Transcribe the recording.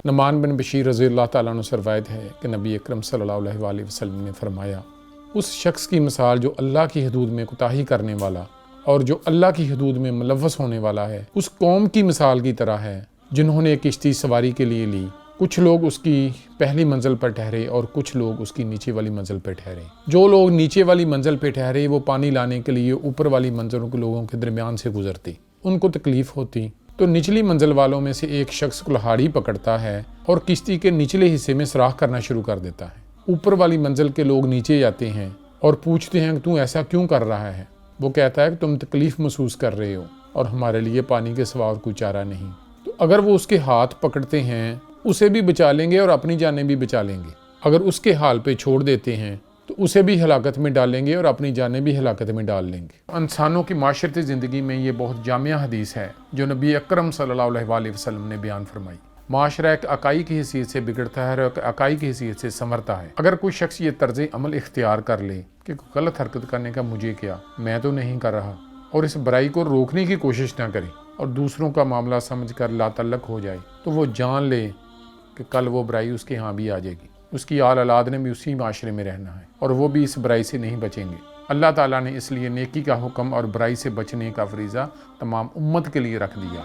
نعمان بن بشیر رضی اللہ تعالیٰ عنہ سے روایت ہے کہ نبی اکرم صلی اللہ علیہ وآلہ وسلم نے فرمایا، اس شخص کی مثال جو اللہ کی حدود میں کوتاہی کرنے والا اور جو اللہ کی حدود میں ملوث ہونے والا ہے، اس قوم کی مثال کی طرح ہے جنہوں نے کشتی سواری کے لیے لی۔ کچھ لوگ اس کی پہلی منزل پر ٹھہرے اور کچھ لوگ اس کی نیچے والی منزل پہ ٹھہرے۔ جو لوگ نیچے والی منزل پہ ٹھہرے وہ پانی لانے کے لیے اوپر والی منزلوں کے لوگوں کے درمیان سے گزرتے، ان کو تکلیف ہوتی تو نچلی منزل والوں میں سے ایک شخص کلہاڑی پکڑتا ہے اور کشتی کے نچلے حصے میں سوراخ کرنا شروع کر دیتا ہے۔ اوپر والی منزل کے لوگ نیچے جاتے ہیں اور پوچھتے ہیں کہ تو ایسا کیوں کر رہا ہے؟ وہ کہتا ہے کہ تم تکلیف محسوس کر رہے ہو اور ہمارے لیے پانی کے سوا اور کوئی چارہ نہیں۔ تو اگر وہ اس کے ہاتھ پکڑتے ہیں اسے بھی بچا لیں گے اور اپنی جانیں بھی بچا لیں گے، اگر اس کے حال پہ چھوڑ دیتے ہیں تو اسے بھی ہلاکت میں ڈالیں گے اور اپنی جانیں بھی ہلاکت میں ڈال لیں گے۔ انسانوں کی معاشرتی زندگی میں یہ بہت جامع حدیث ہے جو نبی اکرم صلی اللہ علیہ وآلہ وسلم نے بیان فرمائی۔ معاشرہ ایک اکائی کی حیثیت سے بگڑتا ہے اور ایک اکائی کی حیثیت سے سنورتا ہے۔ اگر کوئی شخص یہ طرز عمل اختیار کر لے کہ غلط حرکت کرنے کا مجھے کیا، میں تو نہیں کر رہا، اور اس برائی کو روکنے کی کوشش نہ کرے اور دوسروں کا معاملہ سمجھ کر لا تعلق ہو جائے، تو وہ جان لے کہ کل وہ برائی اس کے ہاں بھی آ جائے گی، اس کی آل اولاد نے بھی اسی معاشرے میں رہنا ہے اور وہ بھی اس برائی سے نہیں بچیں گے۔ اللہ تعالیٰ نے اس لیے نیکی کا حکم اور برائی سے بچنے کا فریضہ تمام امت کے لیے رکھ دیا۔